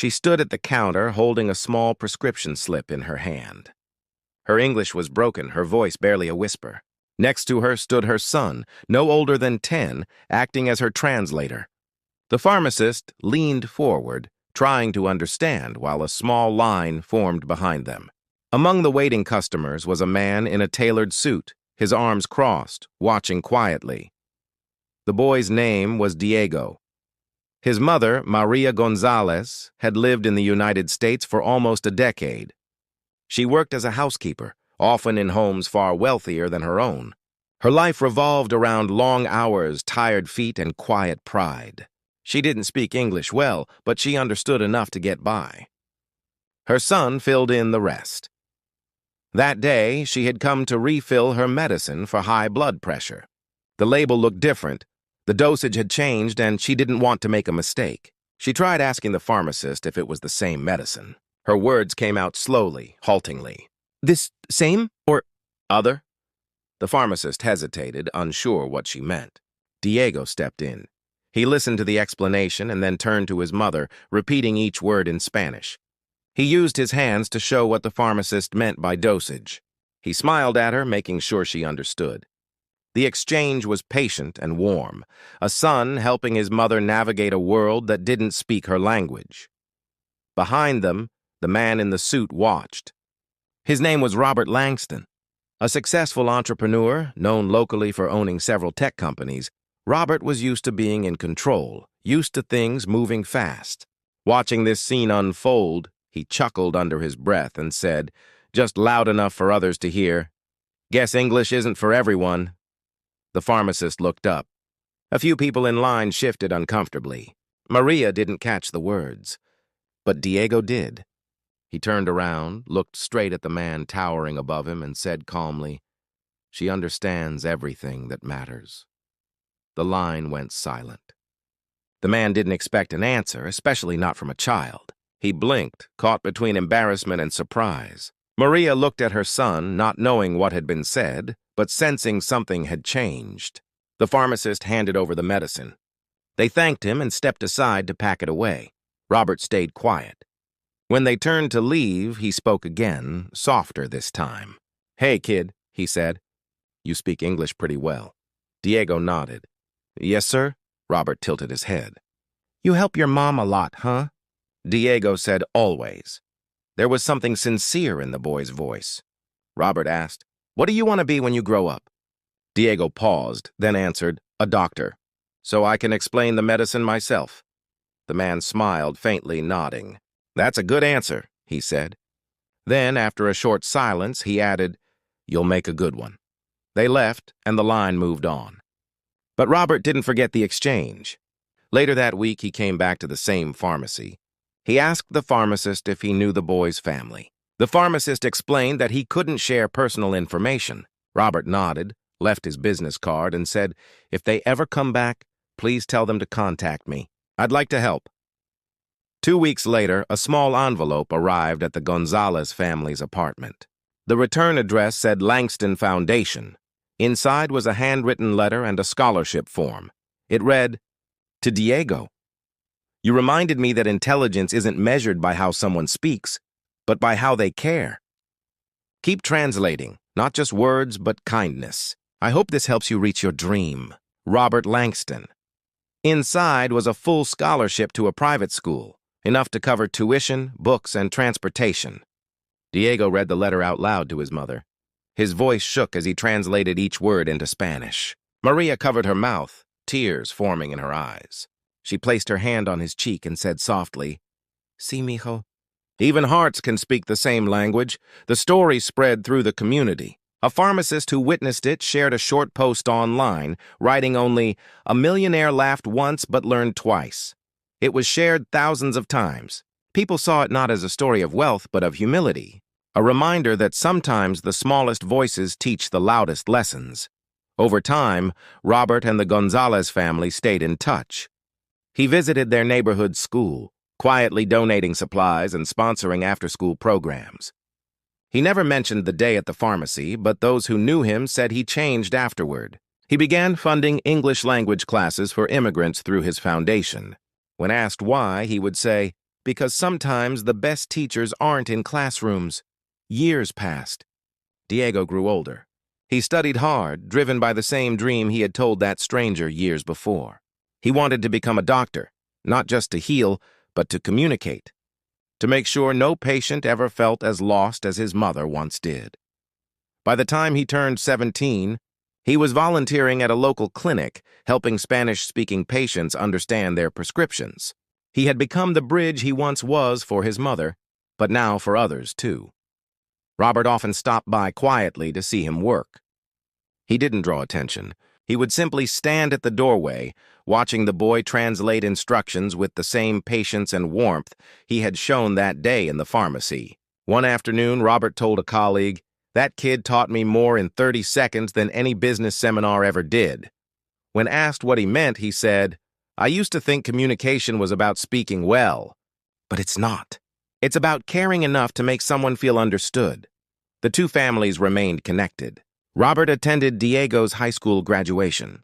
She stood at the counter holding a small prescription slip in her hand. Her English was broken, her voice barely a whisper. Next to her stood her son, no older than 10, acting as her translator. The pharmacist leaned forward, trying to understand, while a small line formed behind them. Among the waiting customers was a man in a tailored suit, his arms crossed, watching quietly. The boy's name was Diego. His mother, Maria Gonzalez, had lived in the United States for almost a decade. She worked as a housekeeper, often in homes far wealthier than her own. Her life revolved around long hours, tired feet, and quiet pride. She didn't speak English well, but she understood enough to get by. Her son filled in the rest. That day, she had come to refill her medicine for high blood pressure. The label looked different. The dosage had changed, and she didn't want to make a mistake. She tried asking the pharmacist if it was the same medicine. Her words came out slowly, haltingly. "This same or other?" The pharmacist hesitated, unsure what she meant. Diego stepped in. He listened to the explanation and then turned to his mother, repeating each word in Spanish. He used his hands to show what the pharmacist meant by dosage. He smiled at her, making sure she understood. The exchange was patient and warm, a son helping his mother navigate a world that didn't speak her language. Behind them, the man in the suit watched. His name was Robert Langston. A successful entrepreneur, known locally for owning several tech companies, Robert was used to being in control, used to things moving fast. Watching this scene unfold, he chuckled under his breath and said, just loud enough for others to hear, "Guess English isn't for everyone." The pharmacist looked up. A few people in line shifted uncomfortably. Maria didn't catch the words, but Diego did. He turned around, looked straight at the man towering above him, and said calmly, "She understands everything that matters." The line went silent. The man didn't expect an answer, especially not from a child. He blinked, caught between embarrassment and surprise. Maria looked at her son, not knowing what had been said, but sensing something had changed. The pharmacist handed over the medicine. They thanked him and stepped aside to pack it away. Robert stayed quiet. When they turned to leave, he spoke again, softer this time. "Hey, kid," he said. "You speak English pretty well." Diego nodded. "Yes, sir?" Robert tilted his head. "You help your mom a lot, huh?" Diego said, "Always." There was something sincere in the boy's voice. Robert asked, "What do you want to be when you grow up?" Diego paused, then answered, "A doctor, so I can explain the medicine myself." The man smiled, faintly nodding. "That's a good answer," he said. Then, after a short silence, he added, "You'll make a good one." They left, and the line moved on. But Robert didn't forget the exchange. Later that week, he came back to the same pharmacy. He asked the pharmacist if he knew the boy's family. The pharmacist explained that he couldn't share personal information. Robert nodded, left his business card, and said, "If they ever come back, please tell them to contact me. I'd like to help." 2 weeks later, a small envelope arrived at the Gonzalez family's apartment. The return address said Langston Foundation. Inside was a handwritten letter and a scholarship form. It read, "To Diego. You reminded me that intelligence isn't measured by how someone speaks, but by how they care. Keep translating, not just words, but kindness. I hope this helps you reach your dream. Robert Langston." Inside was a full scholarship to a private school, enough to cover tuition, books, and transportation. Diego read the letter out loud to his mother. His voice shook as he translated each word into Spanish. Maria covered her mouth, tears forming in her eyes. She placed her hand on his cheek and said softly, "Sí, mijo." Even hearts can speak the same language. The story spread through the community. A pharmacist who witnessed it shared a short post online, writing only, "A millionaire laughed once but learned twice." It was shared thousands of times. People saw it not as a story of wealth but of humility, a reminder that sometimes the smallest voices teach the loudest lessons. Over time, Robert and the Gonzalez family stayed in touch. He visited their neighborhood school, quietly donating supplies and sponsoring after-school programs. He never mentioned the day at the pharmacy, but those who knew him said he changed afterward. He began funding English language classes for immigrants through his foundation. When asked why, he would say, because sometimes the best teachers aren't in classrooms. Years passed. Diego grew older. He studied hard, driven by the same dream he had told that stranger years before. He wanted to become a doctor, not just to heal, but to communicate, to make sure no patient ever felt as lost as his mother once did. By the time he turned 17, he was volunteering at a local clinic, helping Spanish-speaking patients understand their prescriptions. He had become the bridge he once was for his mother, but now for others, too. Robert often stopped by quietly to see him work. He didn't draw attention. He would simply stand at the doorway, watching the boy translate instructions with the same patience and warmth he had shown that day in the pharmacy. One afternoon, Robert told a colleague, "That kid taught me more in 30 seconds than any business seminar ever did." When asked what he meant, he said, "I used to think communication was about speaking well, but it's not. It's about caring enough to make someone feel understood." The two families remained connected. Robert attended Diego's high school graduation.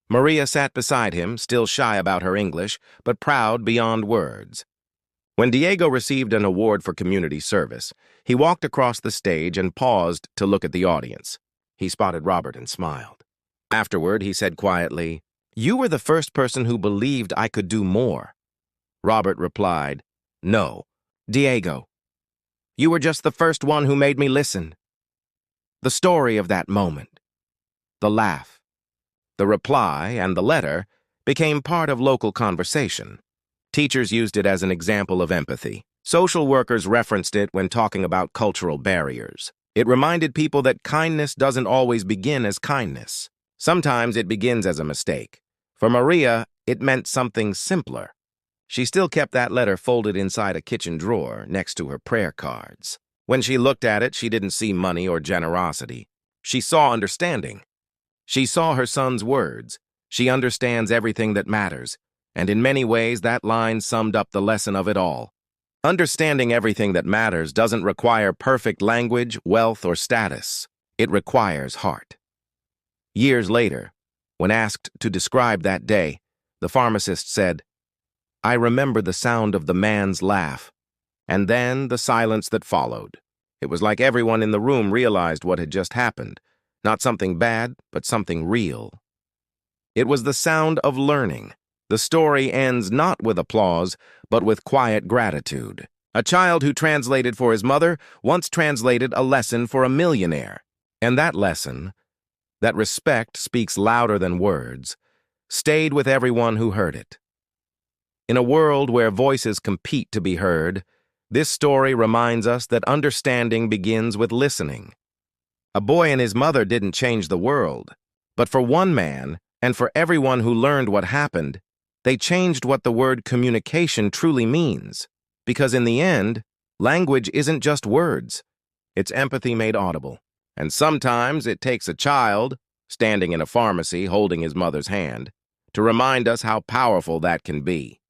Maria sat beside him, still shy about her English, but proud beyond words. When Diego received an award for community service, he walked across the stage and paused to look at the audience. He spotted Robert and smiled. Afterward, he said quietly, "You were the first person who believed I could do more." Robert replied, "No, Diego. You were just the first one who made me listen." The story of that moment, the laugh, the reply, and the letter became part of local conversation. Teachers used it as an example of empathy. Social workers referenced it when talking about cultural barriers. It reminded people that kindness doesn't always begin as kindness. Sometimes it begins as a mistake. For Maria, it meant something simpler. She still kept that letter folded inside a kitchen drawer next to her prayer cards. When she looked at it, she didn't see money or generosity. She saw understanding. She saw her son's words. She understands everything that matters. And in many ways, that line summed up the lesson of it all. Understanding everything that matters doesn't require perfect language, wealth, or status. It requires heart. Years later, when asked to describe that day, the pharmacist said, "I remember the sound of the man's laugh, and then the silence that followed. It was like everyone in the room realized what had just happened. Not something bad, but something real." It was the sound of learning. The story ends not with applause, but with quiet gratitude. A child who translated for his mother once translated a lesson for a millionaire. And that lesson, that respect speaks louder than words, stayed with everyone who heard it. In a world where voices compete to be heard, this story reminds us that understanding begins with listening. A boy and his mother didn't change the world, but for one man, and for everyone who learned what happened, they changed what the word communication truly means. Because in the end, language isn't just words. It's empathy made audible. And sometimes it takes a child, standing in a pharmacy holding his mother's hand, to remind us how powerful that can be.